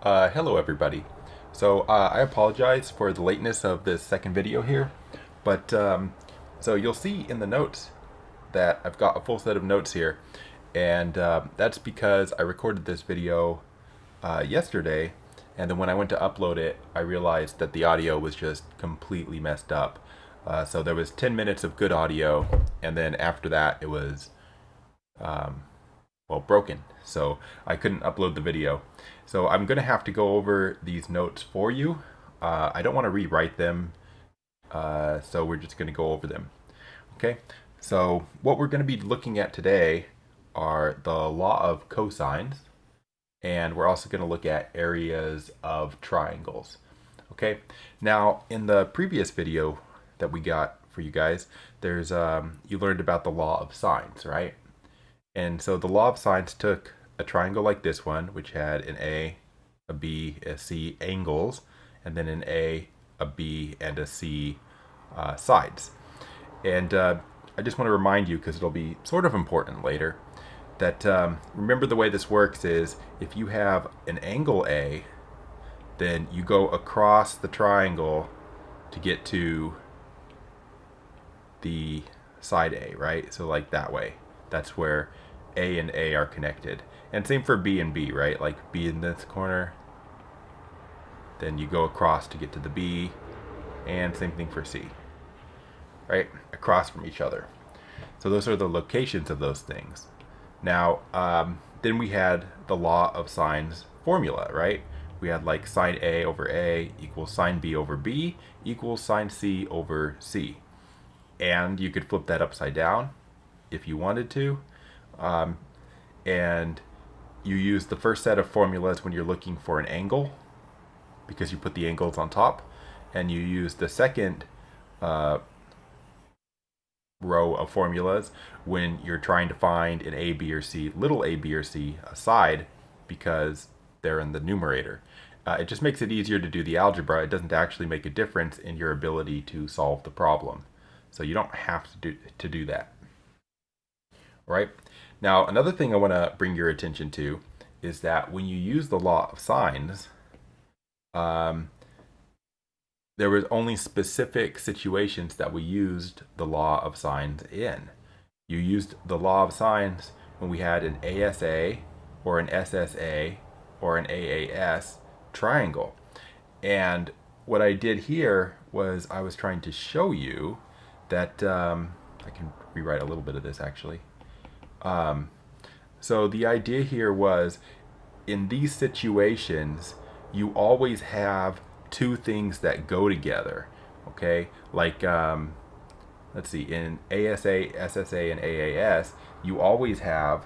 Hello everybody. I apologize for the lateness of this second video here, but so you'll see in the notes that I've got a full set of notes here, and that's because I recorded this video yesterday, and then when I went to upload it, I realized that the audio was just completely messed up. So there was 10 minutes of good audio, and then after that it was broken. So I couldn't upload the video. So I'm going to have to go over these notes for you. I don't want to rewrite them, so we're just going to go over them. Okay, so what we're going to be looking at today are the law of cosines, and we're also going to look at areas of triangles. Okay, now in the previous video that we got for you guys, there's you learned about the law of sines, right? And so the law of sines took a triangle like this one, which had an A, a B, a C angles, and then an A, a B, and a C sides. And I just want to remind you, because it'll be sort of important later, that remember the way this works is if you have an angle A, then you go across the triangle to get to the side A, right? So like that way. That's where A and A are connected. And same for B and B, right? Like B in this corner, then you go across to get to the B, and same thing for C, right? Across from each other. So those are the locations of those things. Now, then we had the law of sines formula, right? We had like sine A over A equals sine B over B equals sine C over C. And you could flip that upside down if you wanted to. And you use the first set of formulas when you're looking for an angle, because you put the angles on top, and you use the second row of formulas when you're trying to find an A, B, or C, little a, B, or C, a side, because they're in the numerator. It just makes it easier to do the algebra. It doesn't actually make a difference in your ability to solve the problem. So you don't have to do that. All right? Now, another thing I want to bring your attention to is that when you use the law of sines, there was only specific situations that we used the law of sines in. You used the law of sines when we had an ASA or an SSA or an AAS triangle. And what I did here was I was trying to show you that I can rewrite a little bit of this actually. So the idea here was, in these situations, you always have two things that go together. Okay, like let's see, in ASA, SSA, and AAS, you always have.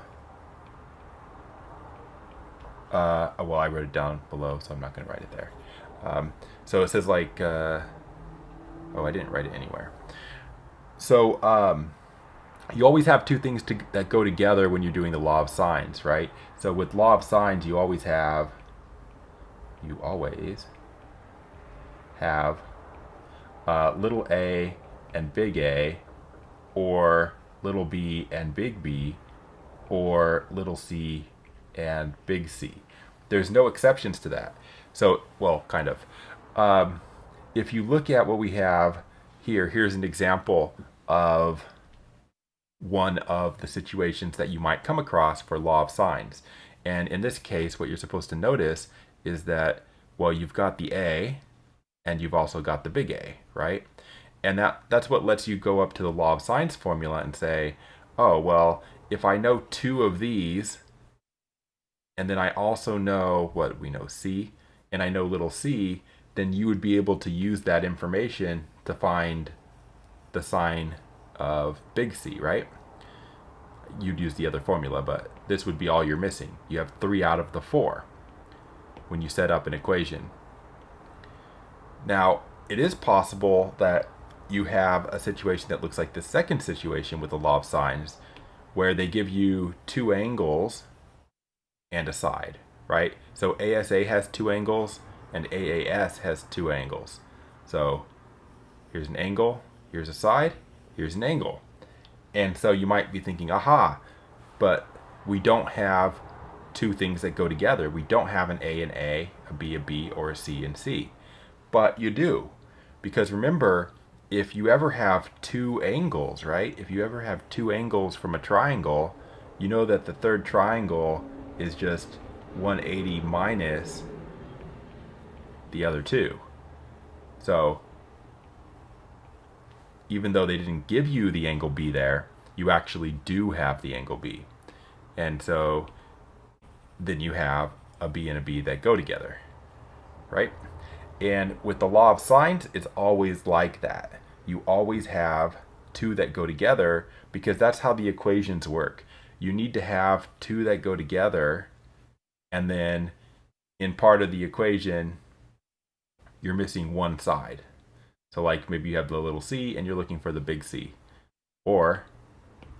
Well, I wrote it down below, so I'm not going to write it there. So it says like, oh, I didn't write it anywhere. So you always have two things that go together when you're doing the law of sines, right? So with law of sines, you always have little a and big A, or little b and big B, or little c and big C. There's no exceptions to that. So, well, kind of. If you look at what we have here, here's an example of one of the situations that you might come across for law of sines. And in this case, what you're supposed to notice is that, well, you've got the A and you've also got the big A, right? And that's what lets you go up to the law of sines formula and say, oh, well, if I know two of these, and then I also know what we know, C, and I know little c, then you would be able to use that information to find the sine of big C, right? You'd use the other formula, but this would be all you're missing. You have 3 out of the 4 when you set up an equation. Now, it is possible that you have a situation that looks like the second situation with the law of sines, where they give you two angles and a side, right? So ASA has two angles and AAS has two angles. So here's an angle, here's a side, here's an angle. And so you might be thinking, aha, but we don't have two things that go together. We don't have an A, a B, or a C and C. But you do. Because remember, if you ever have two angles, right? If you ever have two angles from a triangle, you know that the third triangle is just 180 minus the other two. So even though they didn't give you the angle B there, you actually do have the angle B. And so then you have a B and a B that go together, right? And with the law of sines, it's always like that. You always have two that go together because that's how the equations work. You need to have two that go together, and then in part of the equation, you're missing one side. So like maybe you have the little c and you're looking for the big C. Or,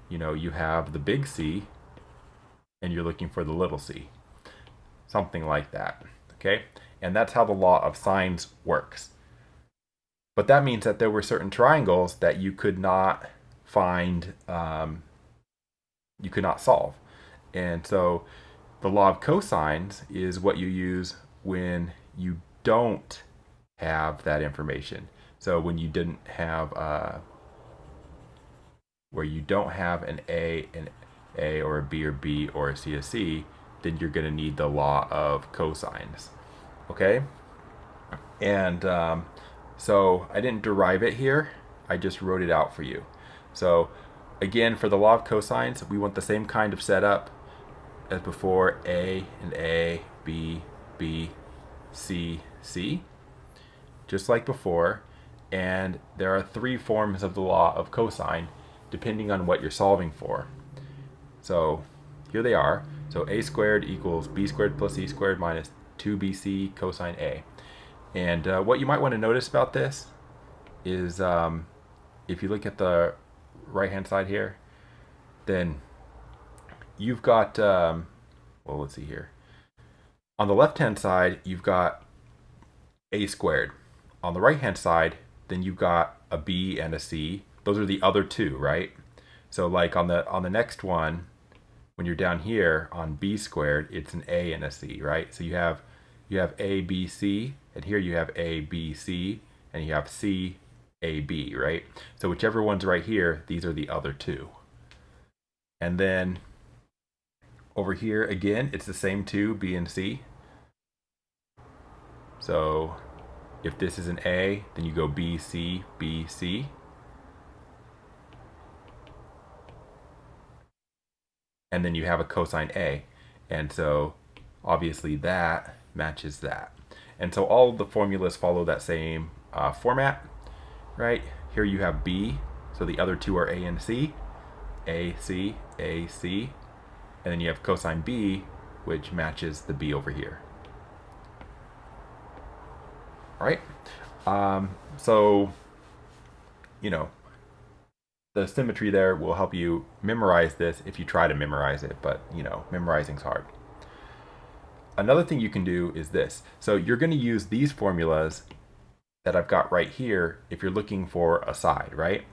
you have the big C and you're looking for the little c. Something like that, okay? And that's how the law of sines works. But that means that there were certain triangles that you could not find, you could not solve. And so the law of cosines is what you use when you don't have that information. So when you didn't have, where you don't have an A or a B or B or a C or C, then you're going to need the law of cosines. Okay? And so I didn't derive it here. I just wrote it out for you. So again, for the law of cosines, we want the same kind of setup as before. A and A, B, B, C, C. Just like before. And there are three forms of the law of cosine depending on what you're solving for. So here they are. So a squared equals b squared plus c squared minus 2bc cosine a. And what you might want to notice about this is if you look at the right hand side here, then you've got, well, let's see here. On the left hand side, you've got a squared. On the right hand side, then you've got a b and a c. Those are the other two, right? So like on the next one, when you're down here on b squared, it's an a and a c, right? So you have a, b, c, and here you have a, b, c, and you have c, a, b, right? So whichever one's right here, these are the other two. And then over here, again, it's the same two, b and c. So if this is an a, then you go b, c, b, c. And then you have a cosine A. And so obviously that matches that. And so all of the formulas follow that same format, right? Here you have B, so the other two are A and C. A, C, A, C. And then you have cosine B, which matches the B over here. All right? So, the symmetry there will help you memorize this if you try to memorize it, but memorizing's hard. Another thing you can do is this. So you're going to use these formulas that I've got right here if you're looking for a side, right?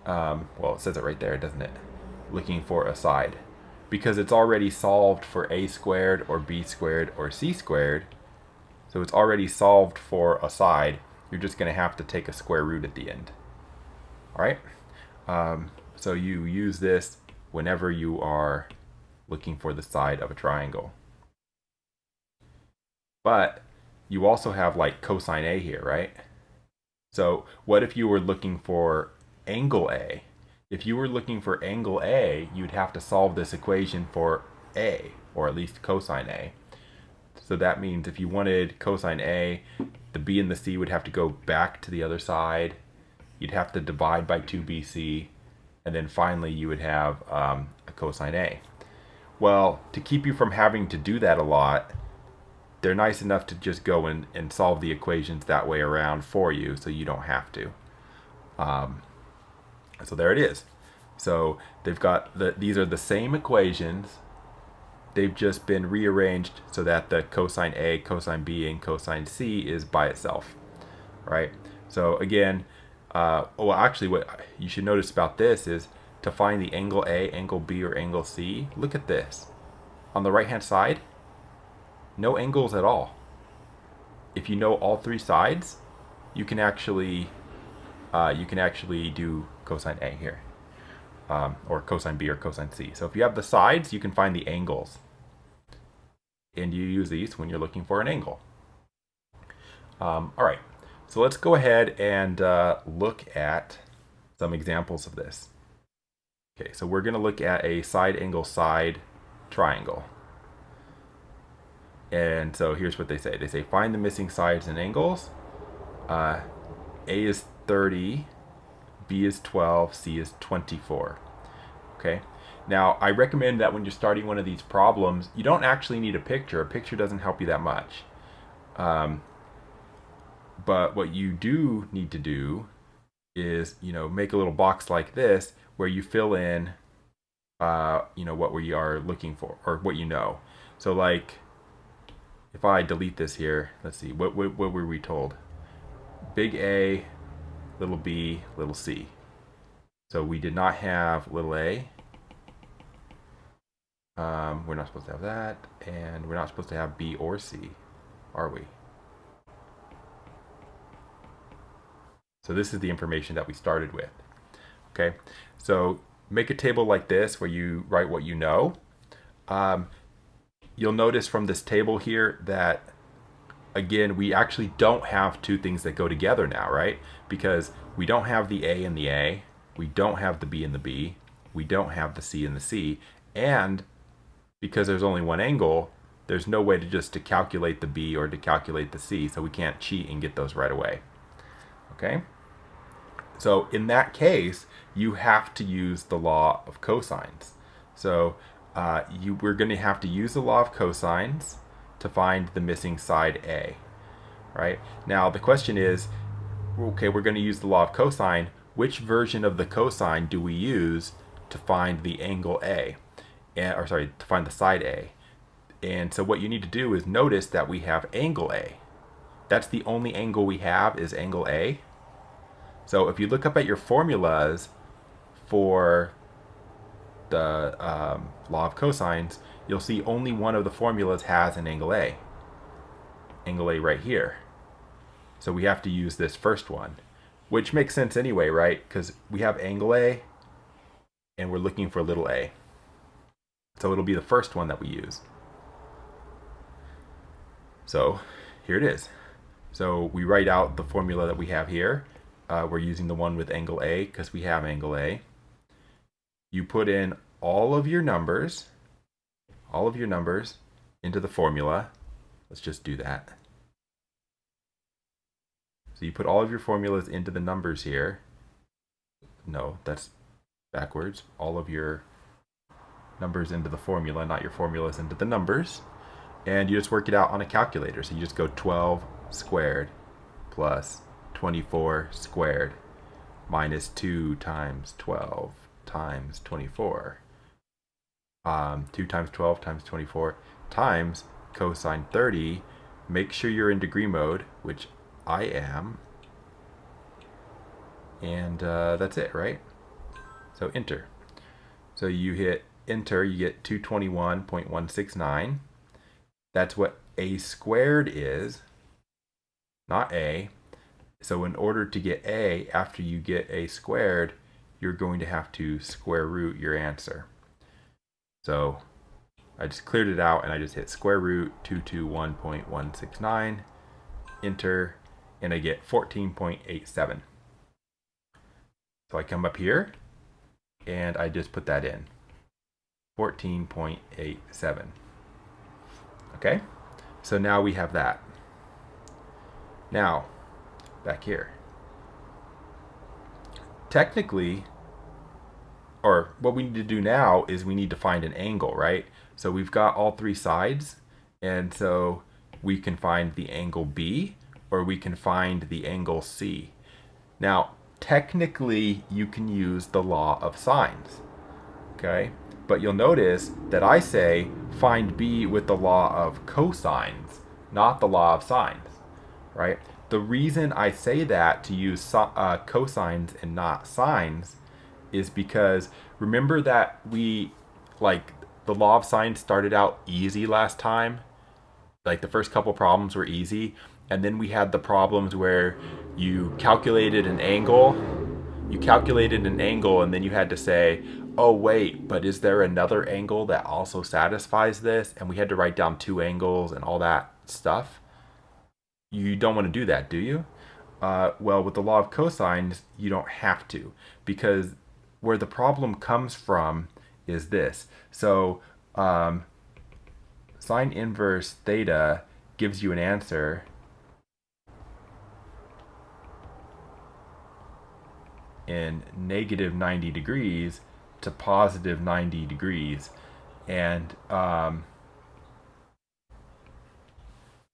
Well, it says it right there, doesn't it? Looking for a side. Because it's already solved for a squared or b squared or c squared. So it's already solved for a side. You're just going to have to take a square root at the end. All right? So you use this whenever you are looking for the side of a triangle. But you also have like cosine A here, right? So what if you were looking for angle A? If you were looking for angle A, you'd have to solve this equation for A, or at least cosine A. So that means if you wanted cosine A, the B and the C would have to go back to the other side. You'd have to divide by 2bc, and then finally you would have a cosine A. Well, to keep you from having to do that a lot, they're nice enough to just go and solve the equations that way around for you, so you don't have to. So there it is. So they've got these are the same equations. They've just been rearranged so that the cosine A, cosine B, and cosine C is by itself, right? So again, well, actually, what you should notice about this is to find the angle A, angle B, or angle C, look at this. on the right hand side, no angles at all. If you know all three sides, you can actually do cosine A here, or cosine B or cosine C. So if you have the sides, you can find the angles, and you use these when you're looking for an angle. All right, so let's go ahead and look at some examples of this. Okay, so we're going to look at a side angle side triangle. And so here's what they say. They say find the missing sides and angles. A is 30, B is 12, C is 24. Okay. Now, I recommend that when you're starting one of these problems, you don't actually need a picture. A picture doesn't help you that much. But what you do need to do is, make a little box like this where you fill in, what we are looking for, or what you know. So, like, if I delete this here, let's see, what were we told? Big A, little b, little c. So we did not have little a. We're not supposed to have that, and we're not supposed to have b or c, are we? So this is the information that we started with. Okay, so make a table like this where you write what you know. You'll notice from this table here that, again, we actually don't have two things that go together now, right? Because we don't have the A and the A, we don't have the B and the B, we don't have the C and the C, and because there's only one angle, there's no way to calculate the B or to calculate the C, so we can't cheat and get those right away. Okay? So in that case, you have to use the law of cosines. So we're going to have to use the law of cosines to find the missing side A, right? Now the question is, okay, we're going to use the law of cosine. Which version of the cosine do we use to find the angle A? To find the side A. And so what you need to do is notice that we have angle A. That's the only angle we have is angle A. So if you look up at your formulas for the law of cosines, you'll see only one of the formulas has an angle A. Angle A right here. So we have to use this first one, which makes sense anyway, right? Because we have angle A, and we're looking for little a. So it'll be the first one that we use. So here it is. So we write out the formula that we have here. We're using the one with angle A because we have angle A. You put in all of your numbers into the formula. Let's just do that. So you put all of your formulas into the numbers here. No, that's backwards. All of your numbers into the formula, not your formulas into the numbers. And you just work it out on a calculator. So you just go 12 squared plus 24 squared minus 2 times 12 times 24. 2 times 12 times 24 times cosine 30. Make sure you're in degree mode, which I am. And that's it, right? So enter. So you hit enter, you get 221.169. That's what a squared is, not a. So in order to get a, after you get a squared, you're going to have to square root your answer. So I just cleared it out and I just hit square root 221.169, enter, and I get 14.87. So I come up here and I just put that in, 14.87. Okay, so now we have that. Now, back here. Technically, or what we need to do now is we need to find an angle, right? So we've got all three sides, and so we can find the angle B, or we can find the angle C. Now, technically, you can use the law of sines, okay? But you'll notice that I say find B with the law of cosines, not the law of sines, right? The reason I say that to use cosines and not sines is because remember that we, like, the law of sine started out easy last time. Like the first couple problems were easy, and then we had the problems where you calculated an angle. You calculated an angle, and then you had to say, oh, wait, but is there another angle that also satisfies this? And we had to write down two angles and all that stuff. You don't want to do that, do you? Well, with the law of cosines, you don't have to, because where the problem comes from is this. So, sine inverse theta gives you an answer in negative 90 degrees to positive 90 degrees. And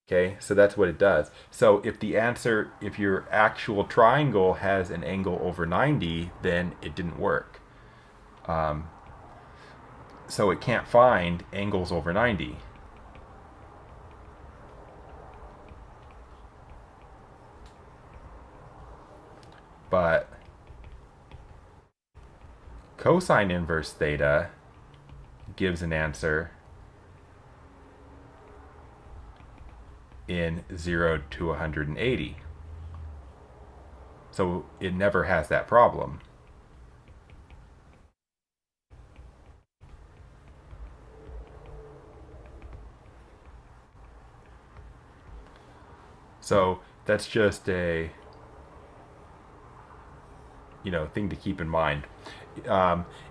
okay, so that's what it does. So if the answer, if your actual triangle has an angle over 90, then it didn't work. So it can't find angles over 90. But cosine inverse theta gives an answer in 0 to 180. So it never has that problem. So that's just a thing to keep in mind,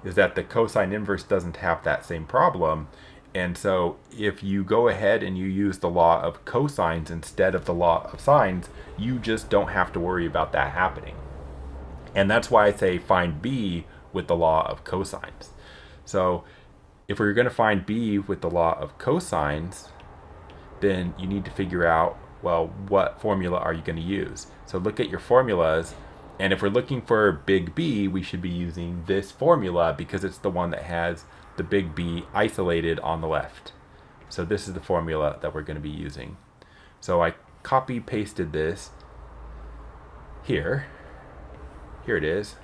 is that the cosine inverse doesn't have that same problem. And so if you go ahead and you use the law of cosines instead of the law of sines, you just don't have to worry about that happening. And that's why I say find B with the law of cosines. So if we're going to find B with the law of cosines, then you need to figure out, well, what formula are you going to use? So look at your formulas. And if we're looking for big B, we should be using this formula because it's the one that has the big B isolated on the left. So this is the formula that we're going to be using. So I copy pasted this here. Here it is.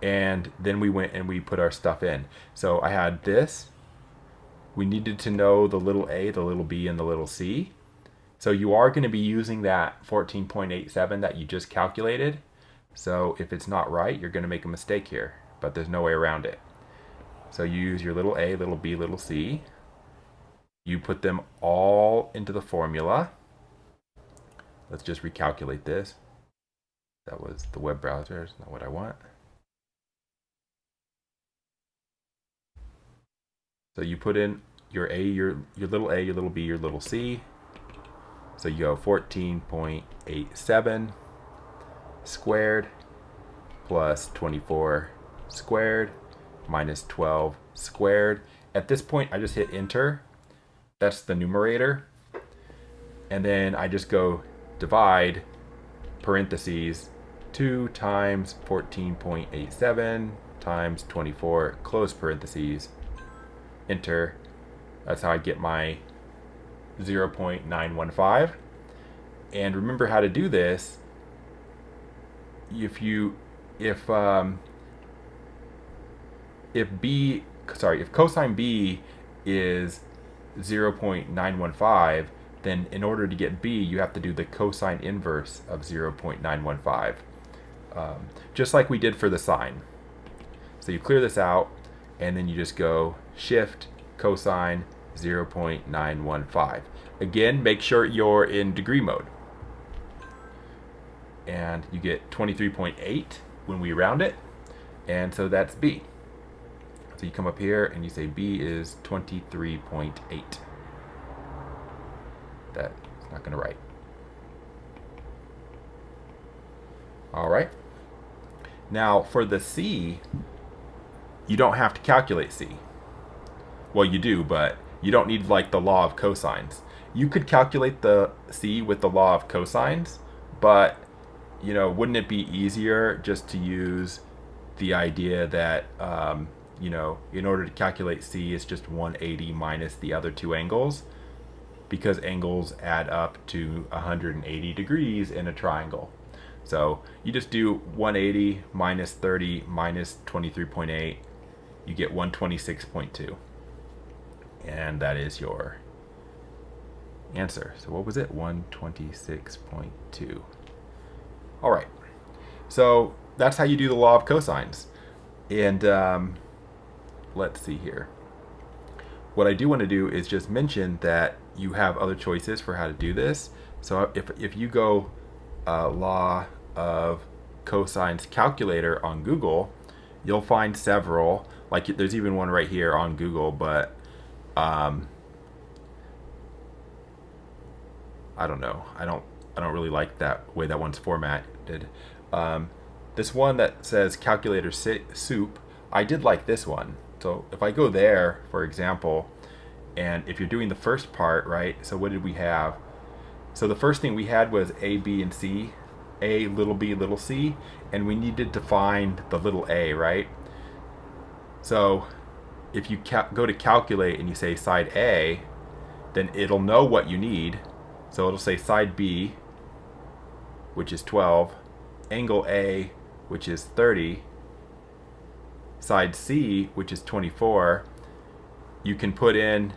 And then we went and we put our stuff in. So I had this. We needed to know the little a, the little b, and the little c. So you are going to be using that 14.87 that you just calculated. So if it's not right, you're going to make a mistake here, but there's no way around it. So you use your little a, little b, little c. You put them all into the formula. Let's just recalculate this. That was the web browser, it's not what I want. So you put in your a, your little a, your little b, your little c. So you go 14.87 squared plus 24 squared minus 12 squared. At this point, I just hit enter. That's the numerator. And then I just go divide parentheses 2 times 14.87 times 24 close parentheses, enter. That's how I get my 0.915. And remember how to do this. If cosine B is 0.915, then in order to get B, you have to do the cosine inverse of 0.915, just like we did for the sine. So you clear this out, and then you just go shift cosine 0.915. Again, make sure you're in degree mode. And you get 23.8 when we round it, and so that's B. So you come up here and you say B is 23.8. That's not going to write. All right. Now for the C, you don't have to calculate C. Well, you do, but you don't need like the law of cosines. You could calculate the C with the law of cosines, but wouldn't it be easier just to use the idea that in order to calculate C, it's just 180 minus the other two angles, because angles add up to 180 degrees in a triangle. So you just do 180 minus 30 minus 23.8, you get 126.2. And that is your answer. So what was it? 126.2. All right. So that's how you do the law of cosines. And let's see here. What I do want to do is just mention that you have other choices for how to do this. So if you go Law of Cosines Calculator on Google, you'll find several. Like there's even one right here on Google, but I don't know. I don't really like that way that one's formatted. This one that says Calculator Soup, I did like this one. So if I go there, for example, and if you're doing the first part, right? So what did we have? So the first thing we had was A, B, and C. A, little b, little c, and we needed to find the little a, right? So if you go to calculate and you say side A, then it'll know what you need. So it'll say side B, which is 12, angle A, which is 30, side C, which is 24. You can put in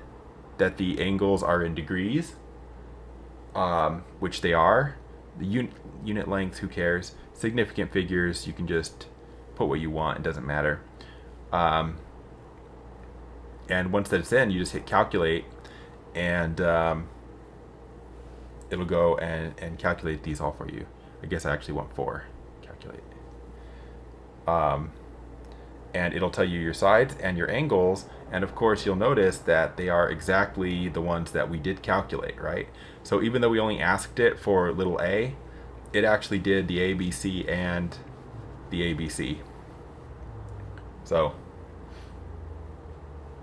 that the angles are in degrees, which they are. The unit length, who cares? Significant figures, you can just put what you want, it doesn't matter. And once that's in, you just hit calculate, and it'll go and calculate these all for you. I guess I actually want 4. Calculate. And it'll tell you your sides and your angles, and of course you'll notice that they are exactly the ones that we did calculate, right? So even though we only asked it for little a, it actually did the ABC and the ABC. So,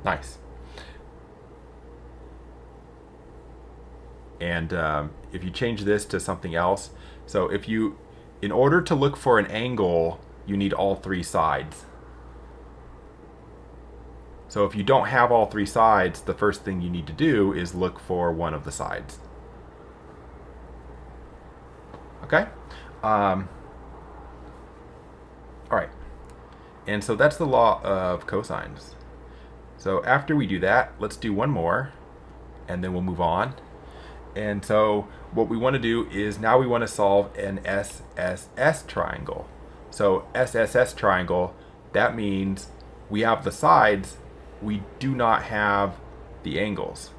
nice. And if you change this to something else, so in order to look for an angle, you need all 3 sides. So if you don't have all 3 sides, the first thing you need to do is look for one of the sides. Okay? All right. And so that's the law of cosines. So after we do that, let's do one more, and then we'll move on. And so what we want to do is now we want to solve an SSS triangle. So SSS triangle, that means we have the sides, we do not have the angles,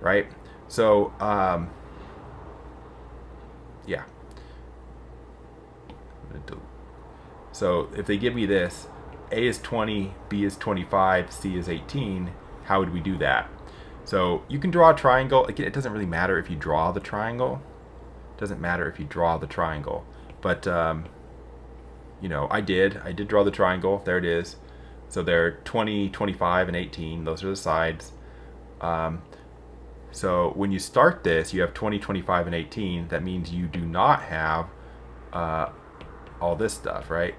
right? So, yeah. So if they give me this, A is 20, B is 25, C is 18, how would we do that? So you can draw a triangle. Again, it doesn't really matter if you draw the triangle. It doesn't matter if you draw the triangle. But, you know, I did draw the triangle. There it is. So they're 20, 25, and 18. Those are the sides. So when you start this, you have 20, 25, and 18. That means you do not have all this stuff, right?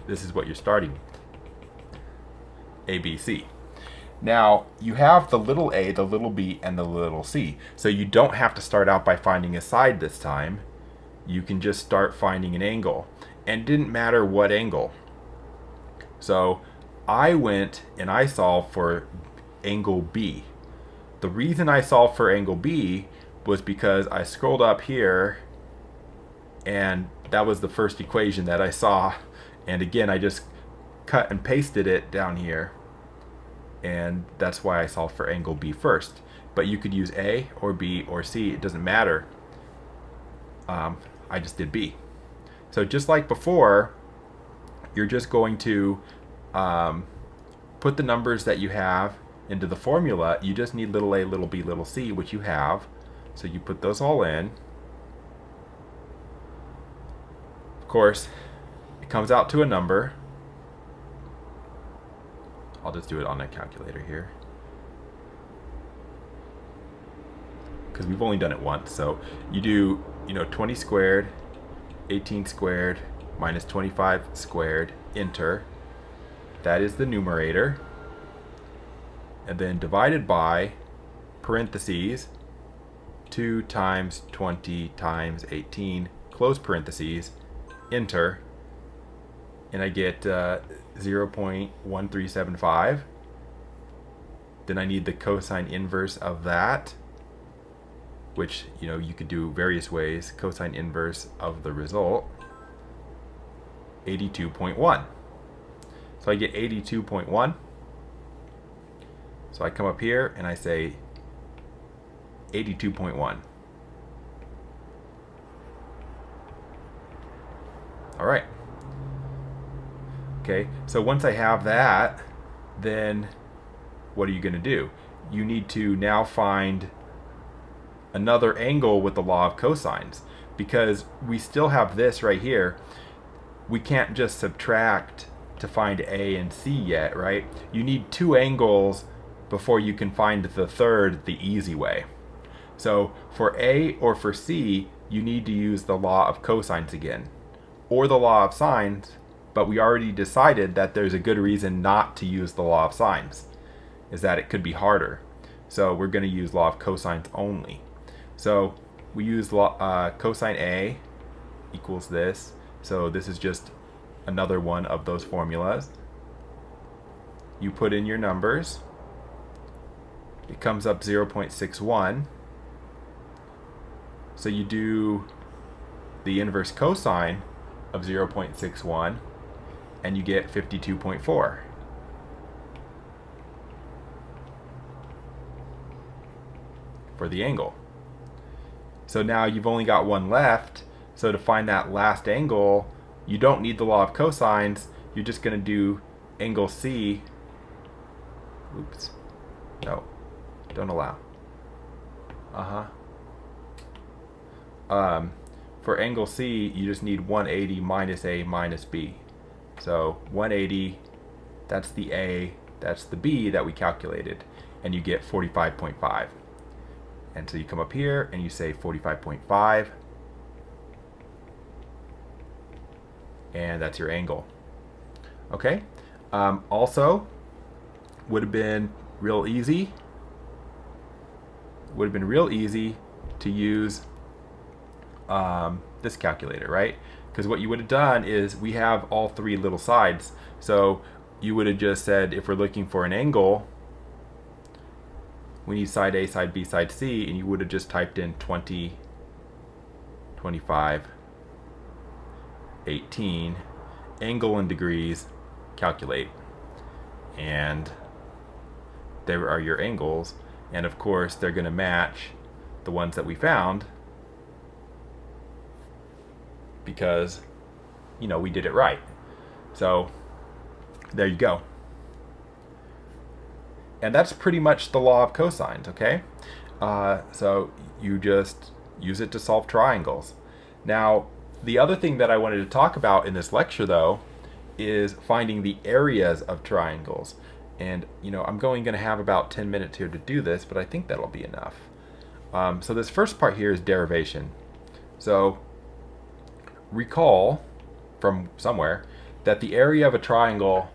This is what you're starting. A, B, C. Now, you have the little a, the little b, and the little c. So you don't have to start out by finding a side this time. You can just start finding an angle. And it didn't matter what angle. So I went and I solved for angle B. The reason I solved for angle B was because I scrolled up here and that was the first equation that I saw. And again, I just cut and pasted it down here. And that's why I solved for angle B first. But you could use A or B or C, it doesn't matter. I just did B. So just like before, you're just going to put the numbers that you have into the formula. You just need little a, little b, little c, which you have. So you put those all in. Of course, it comes out to a number. I'll just do it on a calculator here, because we've only done it once. So you do, 20 squared, 18 squared, minus 25 squared, enter. That is the numerator. And then divided by, parentheses, 2 times 20 times 18, close parentheses, enter. And I get 0.1375. Then I need the cosine inverse of that, which, you could do various ways. Cosine inverse of the result, 82.1. So I get 82.1. So I come up here and I say 82.1. All right. Okay, so once I have that, then what are you going to do? You need to now find another angle with the law of cosines, because we still have this right here. We can't just subtract to find A and C yet, right? You need two angles before you can find the third the easy way. So for A or for C, you need to use the law of cosines again, or the law of sines, but we already decided that there's a good reason not to use the law of sines, is that it could be harder. So we're going to use law of cosines only. So we use cosine A equals this. So this is just another one of those formulas. You put in your numbers. It comes up 0.61. So you do the inverse cosine of 0.61 and you get 52.4 for the angle. So now you've only got one left. So to find that last angle, you don't need the law of cosines. You're just going to do angle C. Oops. No. Don't allow. For angle C, you just need 180 minus A minus B. So 180, that's the A, that's the B that we calculated, and you get 45.5. And so you come up here and you say 45.5, and that's your angle. Okay. Also, would have been real easy. Would have been real easy to use this calculator, right? Because what you would have done is we have all three little sides. So you would have just said, if we're looking for an angle, we need side A, side B, side C, and you would have just typed in 20, 25, 18, angle in degrees, calculate. And there are your angles. And of course, they're going to match the ones that we found because, we did it right. So there you go. And that's pretty much the law of cosines, okay? So you just use it to solve triangles. Now, the other thing that I wanted to talk about in this lecture, though, is finding the areas of triangles. And, I'm going to have about 10 minutes here to do this, but I think that'll be enough. So this first part here is derivation. So recall from somewhere that the area of a triangle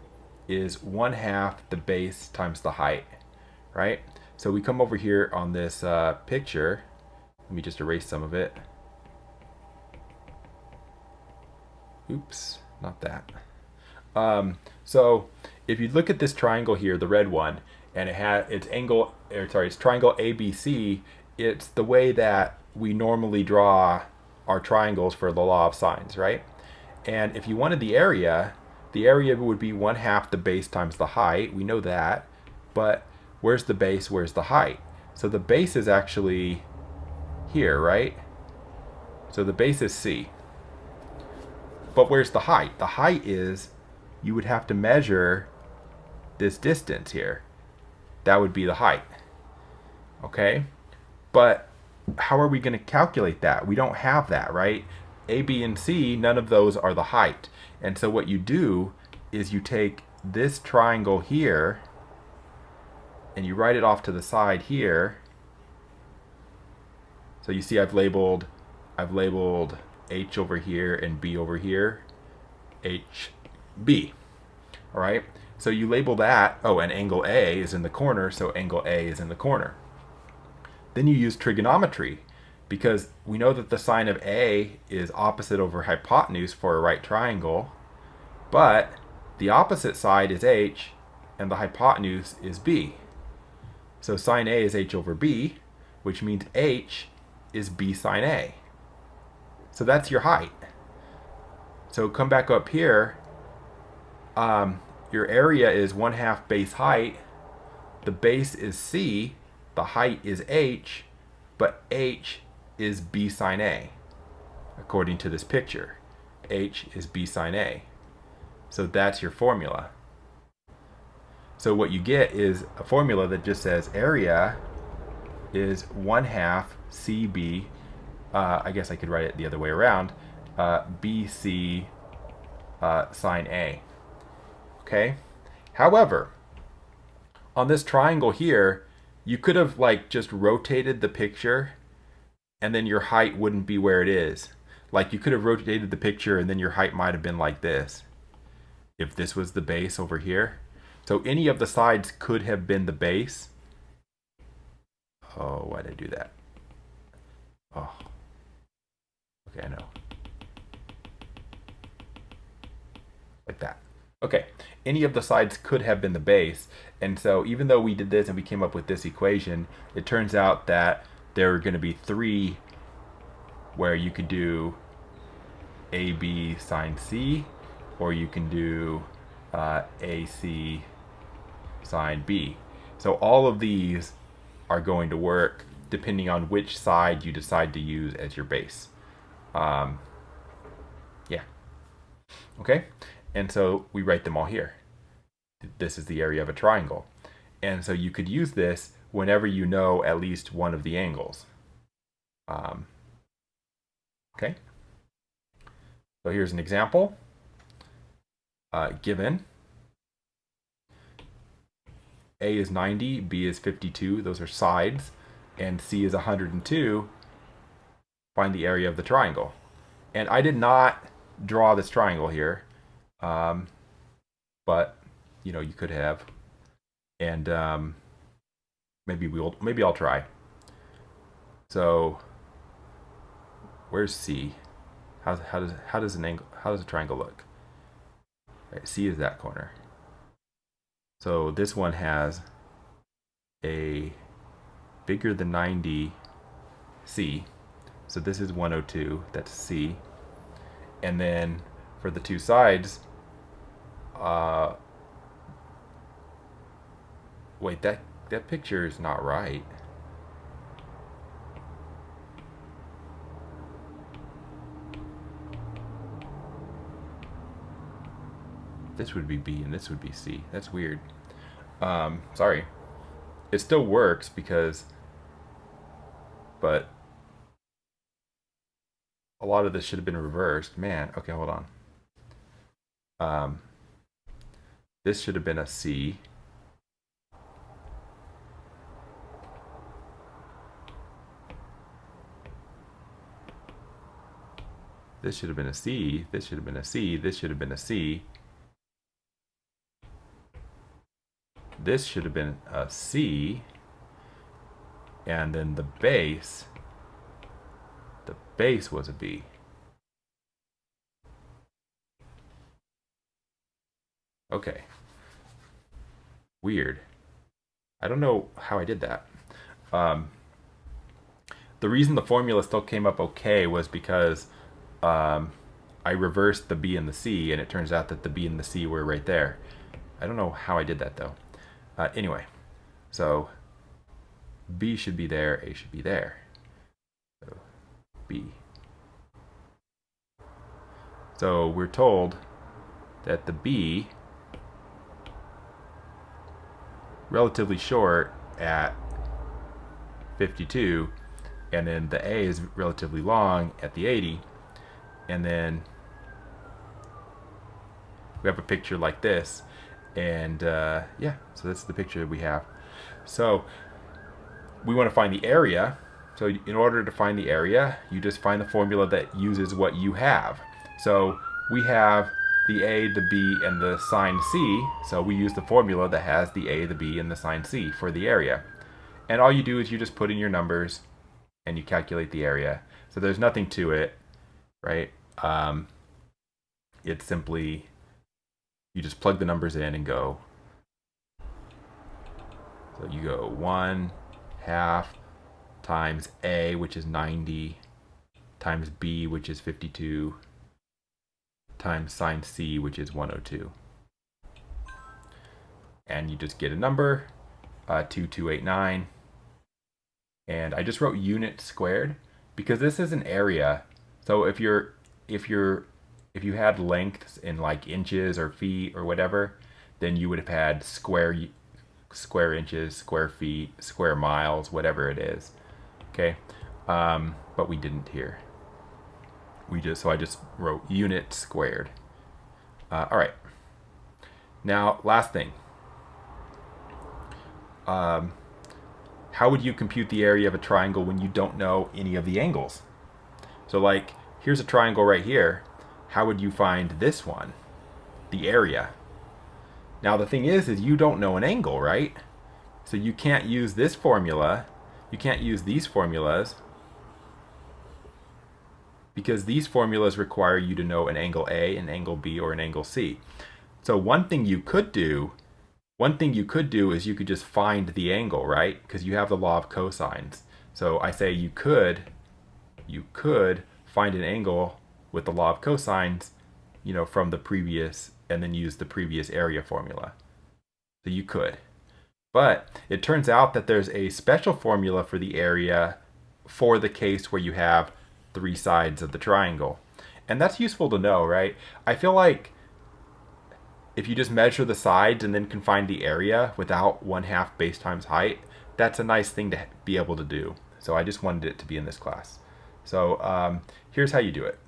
is 1/2 the base times the height, right? So we come over here on this picture. Let me just erase some of it. Oops, not that. So if you look at this triangle here, the red one, and it's triangle ABC, it's the way that we normally draw our triangles for the law of sines, right? And if you wanted the area would be 1/2 the base times the height. We know that, but where's the base? Where's the height? So the base is actually here, right? So the base is C. But where's the height? The height is, you would have to measure this distance here. That would be the height. Okay? But how are we going to calculate that? We don't have that, right? A, B, and C, none of those are the height. And so what you do is you take this triangle here and you write it off to the side here. So you see I've labeled H over here and B over here. H, B. All right? So you label that. Oh, and angle A is in the corner, so angle A is in the corner. Then you use trigonometry, because we know that the sine of A is opposite over hypotenuse for a right triangle, but the opposite side is H and the hypotenuse is B. So sine A is h over b, which means h is b sine A. So that's your height. So come back up here. Your area is 1/2 base height. The base is c. The height is h. But h is b sine A. According to this picture, h is b sine A. So that's your formula. So what you get is a formula that just says area is 1/2 CB. I guess I could write it the other way around. BC sine A. Okay. However, on this triangle here, you could have like just rotated the picture, and then your height wouldn't be where it is. Like you could have rotated the picture, and then your height might have been like this. If this was the base over here. So any of the sides could have been the base. Oh, why did I do that? Oh. Okay, I know. Like that. Okay, any of the sides could have been the base. And so even though we did this and we came up with this equation, it turns out that there are going to be 3 where you could do AB sine C, or you can do AC sine B. So all of these are going to work depending on which side you decide to use as your base. Yeah. Okay? And so we write them all here. This is the area of a triangle. And so you could use this whenever you know at least one of the angles. Okay? So here's an example. Given A is 90, B is 52, those are sides, and C is 102, find the area of the triangle. And I did not draw this triangle here, but you know, you could have. And maybe I'll try. So where's C? How does a triangle look? Right, C is that corner. So this one has a bigger than 90 C. So this is 102, that's C. And then for the two sides, wait, that picture is not right. This would be B and this would be C. That's weird. Sorry. It still works but a lot of this should have been reversed. Man, okay, hold on. This should have been a C. This should have been a C. This should have been a C. This should have been a C. This should have been a C. And then the base was a B. Okay. Weird. I don't know how I did that. The reason the formula still came up okay was because I reversed the B and the C, and it turns out that the B and the C were right there. I don't know how I did that though. Anyway, so B should be there, A should be there. So B. So we're told that the B, relatively short at 52, and then the A is relatively long at the 80, and then we have a picture like this. And yeah, so that's the picture that we have. So we want to find the area. So in order to find the area, you just find the formula that uses what you have. So we have the A, the B, and the sine C. So we use the formula that has the A, the B, and the sine C for the area. And all you do is you just put in your numbers and you calculate the area. So there's nothing to it, right? It's simply, you just plug the numbers in and go So you go 1/2 times A, which is 90, times B, which is 52, times sine C, which is 102. And you just get a number, 2289. And I just wrote unit squared because this is an area. So if you had lengths in like inches or feet or whatever, then you would have had square inches, square feet, square miles, whatever it is. Okay, but we didn't here. So I just wrote unit squared. All right. Now, last thing. How would you compute the area of a triangle when you don't know any of the angles? So like, here's a triangle right here. How would you find this one? The area. Now the thing is you don't know an angle, right? So you can't use this formula. You can't use these formulas because these formulas require you to know an angle A, an angle B, or an angle C. So one thing you could do is you could just find the angle, right? Because you have the law of cosines. So I say you could find an angle with the law of cosines, from the previous, and then use the previous area formula. So you could. But it turns out that there's a special formula for the area for the case where you have 3 sides of the triangle. And that's useful to know, right? I feel like if you just measure the sides and then can find the area without 1/2 base times height, that's a nice thing to be able to do. So I just wanted it to be in this class. So here's how you do it.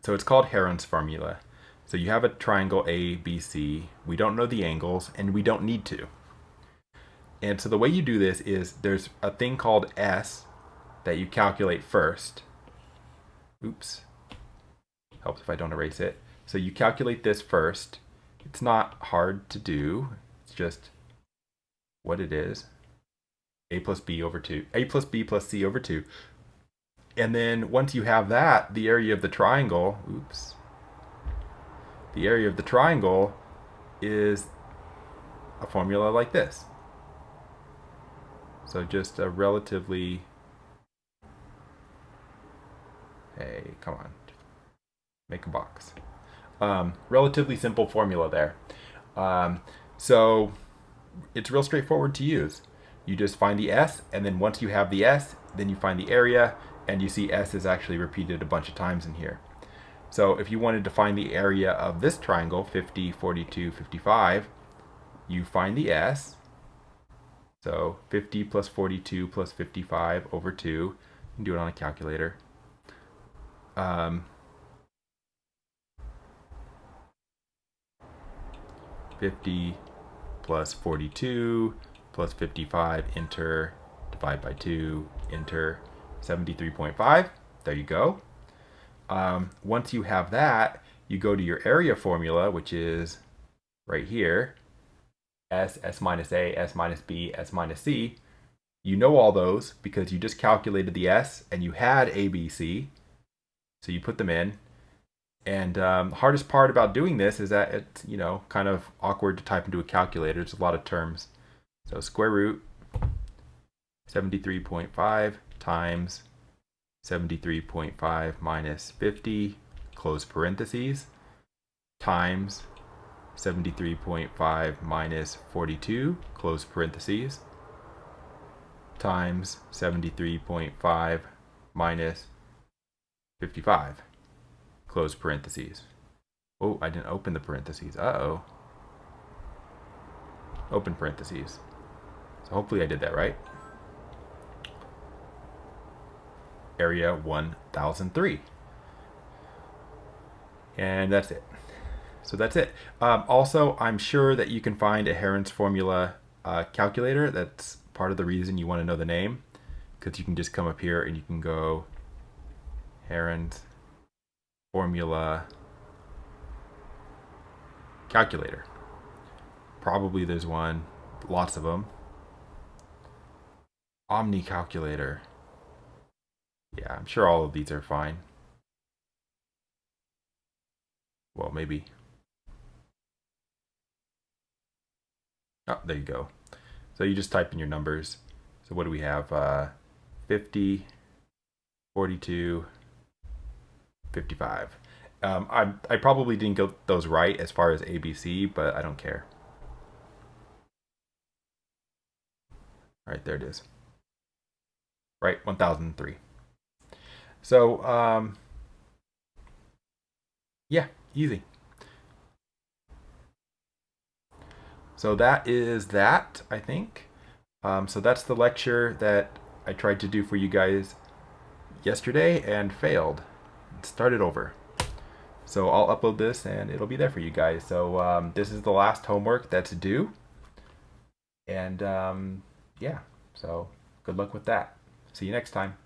So it's called Heron's formula. So you have a triangle ABC. We don't know the angles, and we don't need to. And so the way you do this is there's a thing called S that you calculate first. Oops. Helps if I don't erase it. So you calculate this first. It's not hard to do. It's just what it is. A plus B over 2. A plus B plus C over 2. And then once you have that, the area of the triangle, the area of the triangle is a formula like this. So just a relatively, hey, come on, make a box. Relatively simple formula there. So it's real straightforward to use. You just find the S, and then once you have the S, then you find the area, and you see S is actually repeated a bunch of times in here. So if you wanted to find the area of this triangle, 50, 42, 55, you find the S. So 50 plus 42 plus 55 over 2. You can do it on a calculator. 50 plus 42 plus 55, enter, divide by 2, enter, 73.5. There you go. Once you have that, you go to your area formula, which is right here. S minus A, S minus B, S minus C. You know all those because you just calculated the S and you had A, B, C. So you put them in. And the hardest part about doing this is that it's, kind of awkward to type into a calculator. There's a lot of terms. So square root 73.5 times 73.5 minus 50, close parentheses, times 73.5 minus 42, close parentheses, times 73.5 minus 55, close parentheses. Oh, I didn't open the parentheses. Uh-oh. Open parentheses. So hopefully I did that right. Area 1003. And that's it. So that's it. Also, I'm sure that you can find a Heron's formula calculator. That's part of the reason you want to know the name, because you can just come up here and you can go Heron's formula calculator. Probably there's one, lots of them. Omni calculator. Yeah, I'm sure all of these are fine. Well, maybe. Oh, there you go. So you just type in your numbers. So what do we have? 50, 42, 55. I probably didn't get those right as far as ABC, but I don't care. All right, there it is. Right, 1003. So, yeah, easy. So that is that, I think. So that's the lecture that I tried to do for you guys yesterday and failed. Started over. So I'll upload this and it'll be there for you guys. So this is the last homework that's due. And yeah, so good luck with that. See you next time.